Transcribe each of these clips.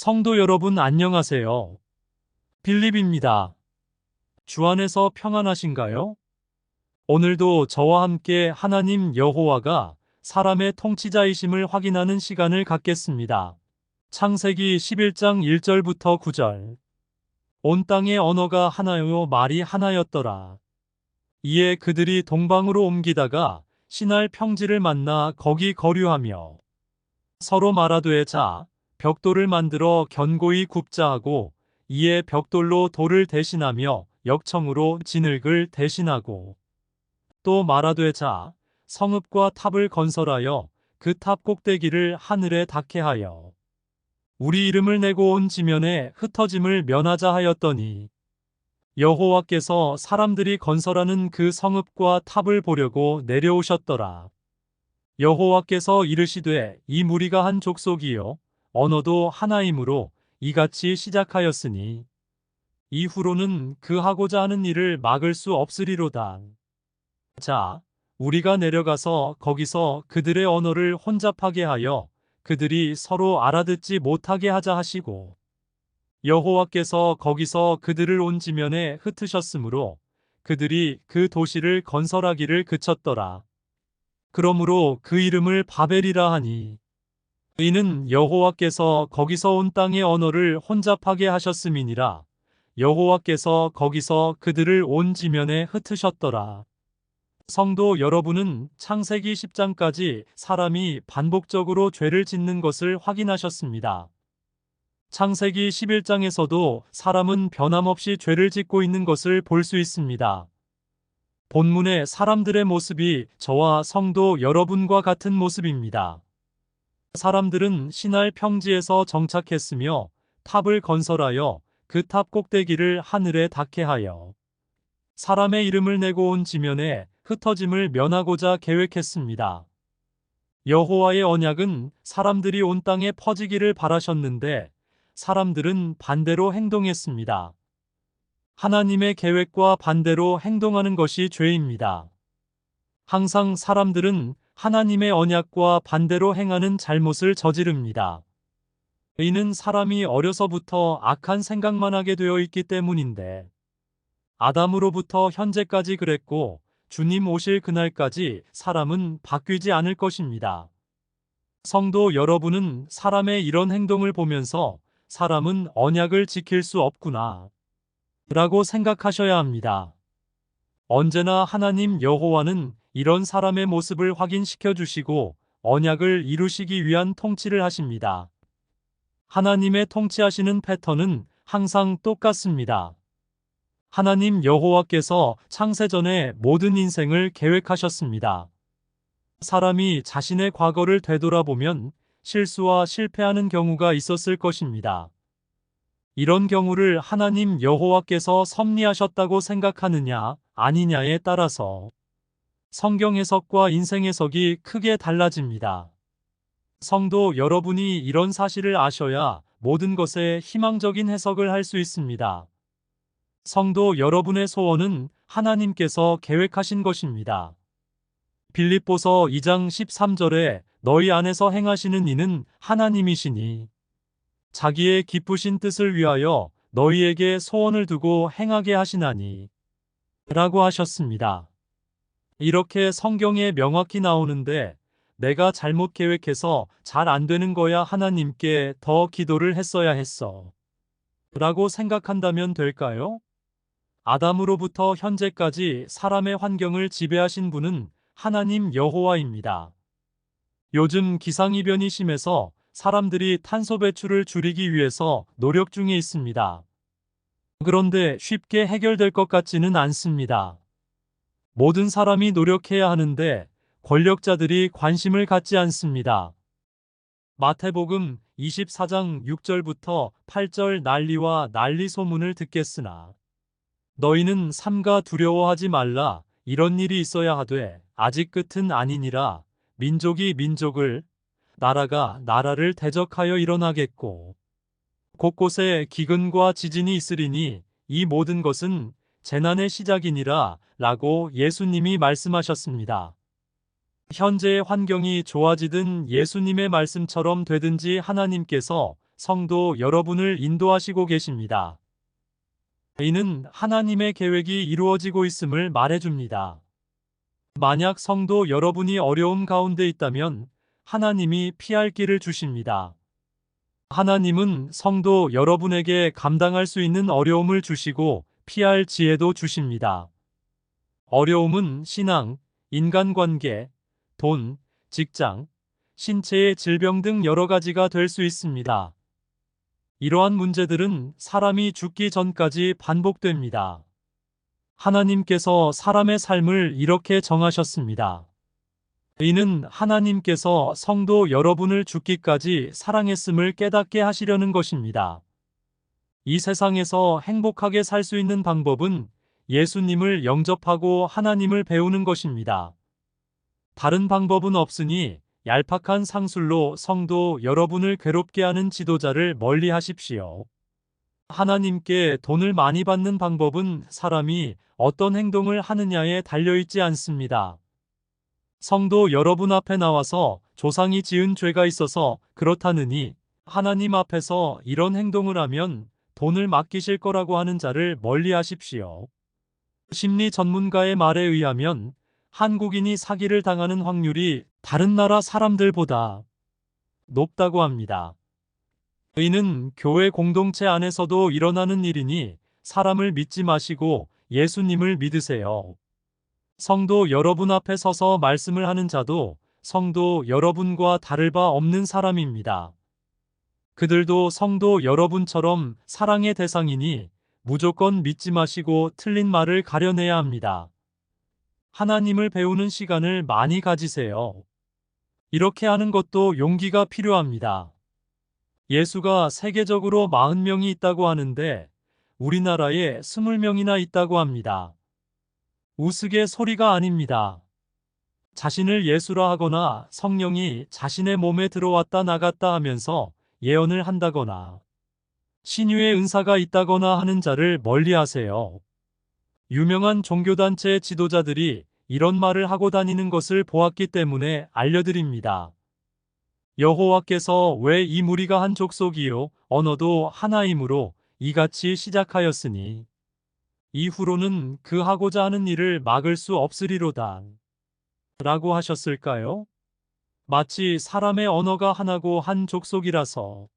성도 여러분 안녕하세요. 빌립입니다. 주 안에서 평안하신가요? 오늘도 저와 함께 하나님 여호와가 사람의 통치자이심을 확인하는 시간을 갖겠습니다. 창세기 11장 1절부터 9절. 온 땅의 언어가 하나요 말이 하나였더라. 이에 그들이 동방으로 옮기다가 신할 평지를 만나 거기 거류하며 서로 말하되 자 벽돌을 만들어 견고히 굽자 하고 이에 벽돌로 돌을 대신하며 역청으로 진흙을 대신하고 또 말하되 자 성읍과 탑을 건설하여 그 탑 꼭대기를 하늘에 닿게 하여 우리 이름을 내고 온 지면에 흩어짐을 면하자 하였더니 여호와께서 사람들이 건설하는 그 성읍과 탑을 보려고 내려오셨더라. 여호와께서 이르시되 이 무리가 한 족속이요 언어도 하나이므로 이같이 시작하였으니 이후로는 그 하고자 하는 일을 막을 수 없으리로다. 자, 우리가 내려가서 거기서 그들의 언어를 혼잡하게 하여 그들이 서로 알아듣지 못하게 하자 하시고 여호와께서 거기서 그들을 온 지면에 흩으셨으므로 그들이 그 도시를 건설하기를 그쳤더라. 그러므로 그 이름을 바벨이라 하니 이는 여호와께서 거기서 온 땅의 언어를 혼잡하게 하셨음이니라. 여호와께서 거기서 그들을 온 지면에 흩으셨더라. 성도 여러분은 창세기 10장까지 사람이 반복적으로 죄를 짓는 것을 확인하셨습니다. 창세기 11장에서도 사람은 변함없이 죄를 짓고 있는 것을 볼 수 있습니다. 본문의 사람들의 모습이 저와 성도 여러분과 같은 모습입니다. 사람들은 신할 평지에서 정착했으며 탑을 건설하여 그 탑 꼭대기를 하늘에 닿게 하여 사람의 이름을 내고 온 지면에 흩어짐을 면하고자 계획했습니다. 여호와의 언약은 사람들이 온 땅에 퍼지기를 바라셨는데 사람들은 반대로 행동했습니다. 하나님의 계획과 반대로 행동하는 것이 죄입니다. 항상 사람들은 하나님의 언약과 반대로 행하는 잘못을 저지릅니다. 이는 사람이 어려서부터 악한 생각만 하게 되어 있기 때문인데 아담으로부터 현재까지 그랬고 주님 오실 그날까지 사람은 바뀌지 않을 것입니다. 성도 여러분은 사람의 이런 행동을 보면서 사람은 언약을 지킬 수 없구나 라고 생각하셔야 합니다. 언제나 하나님 여호와는 이런 사람의 모습을 확인시켜 주시고 언약을 이루시기 위한 통치를 하십니다. 하나님의 통치하시는 패턴은 항상 똑같습니다. 하나님 여호와께서 창세전에 모든 인생을 계획하셨습니다. 사람이 자신의 과거를 되돌아보면 실수와 실패하는 경우가 있었을 것입니다. 이런 경우를 하나님 여호와께서 섭리하셨다고 생각하느냐 아니냐에 따라서 성경 해석과 인생 해석이 크게 달라집니다. 성도 여러분이 이런 사실을 아셔야 모든 것에 희망적인 해석을 할 수 있습니다. 성도 여러분의 소원은 하나님께서 계획하신 것입니다. 빌립보서 2장 13절에 너희 안에서 행하시는 이는 하나님이시니 자기의 기쁘신 뜻을 위하여 너희에게 소원을 두고 행하게 하시나니 라고 하셨습니다. 이렇게 성경에 명확히 나오는데 내가 잘못 계획해서 잘 안 되는 거야 하나님께 더 기도를 했어야 했어 라고 생각한다면 될까요? 아담으로부터 현재까지 사람의 환경을 지배하신 분은 하나님 여호와입니다. 요즘 기상이변이 심해서 사람들이 탄소 배출을 줄이기 위해서 노력 중에 있습니다. 그런데 쉽게 해결될 것 같지는 않습니다. 모든 사람이 노력해야 하는데 권력자들이 관심을 갖지 않습니다. 마태복음 24장 6절부터 8절 난리와 난리 소문을 듣겠으나 너희는 삼가 두려워하지 말라. 이런 일이 있어야 하되 아직 끝은 아니니라. 민족이 민족을 나라가 나라를 대적하여 일어나겠고 곳곳에 기근과 지진이 있으리니 이 모든 것은 재난의 시작이니라 라고 예수님이 말씀하셨습니다. 현재의 환경이 좋아지든 예수님의 말씀처럼 되든지 하나님께서 성도 여러분을 인도하시고 계십니다. 이는 하나님의 계획이 이루어지고 있음을 말해줍니다. 만약 성도 여러분이 어려움 가운데 있다면 하나님이 피할 길을 주십니다. 하나님은 성도 여러분에게 감당할 수 있는 어려움을 주시고 피할 지혜도 주십니다. 어려움은 신앙, 인간관계, 돈, 직장, 신체의 질병 등 여러 가지가 될 수 있습니다. 이러한 문제들은 사람이 죽기 전까지 반복됩니다. 하나님께서 사람의 삶을 이렇게 정하셨습니다. 이는 하나님께서 성도 여러분을 죽기까지 사랑했음을 깨닫게 하시려는 것입니다. 이 세상에서 행복하게 살 수 있는 방법은 예수님을 영접하고 하나님을 배우는 것입니다. 다른 방법은 없으니 얄팍한 상술로 성도 여러분을 괴롭게 하는 지도자를 멀리 하십시오. 하나님께 돈을 많이 받는 방법은 사람이 어떤 행동을 하느냐에 달려있지 않습니다. 성도 여러분 앞에 나와서 조상이 지은 죄가 있어서 그렇다느니 하나님 앞에서 이런 행동을 하면 돈을 맡기실 거라고 하는 자를 멀리 하십시오. 심리 전문가의 말에 의하면 한국인이 사기를 당하는 확률이 다른 나라 사람들보다 높다고 합니다. 이는 교회 공동체 안에서도 일어나는 일이니 사람을 믿지 마시고 예수님을 믿으세요. 성도 여러분 앞에 서서 말씀을 하는 자도 성도 여러분과 다를 바 없는 사람입니다. 그들도 성도 여러분처럼 사랑의 대상이니 무조건 믿지 마시고 틀린 말을 가려내야 합니다. 하나님을 배우는 시간을 많이 가지세요. 이렇게 하는 것도 용기가 필요합니다. 예수가 세계적으로 40명이 있다고 하는데 우리나라에 20명이나 있다고 합니다. 우스갯소리가 아닙니다. 자신을 예수라 하거나 성령이 자신의 몸에 들어왔다 나갔다 하면서 예언을 한다거나 신유의 은사가 있다거나 하는 자를 멀리하세요. 유명한 종교단체 지도자들이 이런 말을 하고 다니는 것을 보았기 때문에 알려드립니다. 여호와께서 왜 이 무리가 한 족속이요 언어도 하나이므로 이같이 시작하였으니 이후로는 그 하고자 하는 일을 막을 수 없으리로다 라고 하셨을까요? 마치 사람의 언어가 하나고 한 족속이라서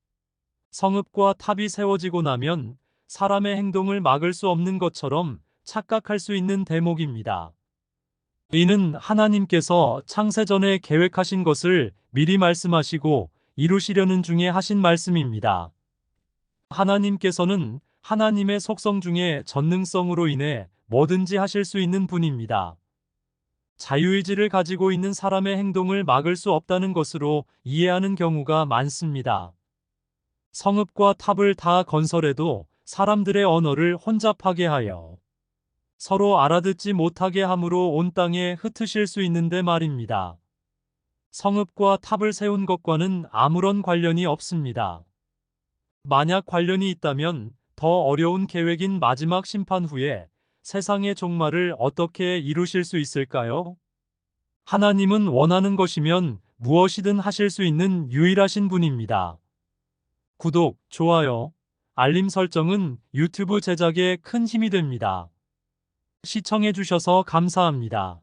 성읍과 탑이 세워지고 나면 사람의 행동을 막을 수 없는 것처럼 착각할 수 있는 대목입니다. 이는 하나님께서 창세전에 계획하신 것을 미리 말씀하시고 이루시려는 중에 하신 말씀입니다. 하나님께서는 하나님의 속성 중에 전능성으로 인해 뭐든지 하실 수 있는 분입니다. 자유의지를 가지고 있는 사람의 행동을 막을 수 없다는 것으로 이해하는 경우가 많습니다. 성읍과 탑을 다 건설해도 사람들의 언어를 혼잡하게 하여 서로 알아듣지 못하게 함으로 온 땅에 흩으실 수 있는데 말입니다. 성읍과 탑을 세운 것과는 아무런 관련이 없습니다. 만약 관련이 있다면 더 어려운 계획인 마지막 심판 후에 세상의 종말을 어떻게 이루실 수 있을까요? 하나님은 원하는 것이면 무엇이든 하실 수 있는 유일하신 분입니다. 구독, 좋아요, 알림 설정은 유튜브 제작에 큰 힘이 됩니다. 시청해주셔서 감사합니다.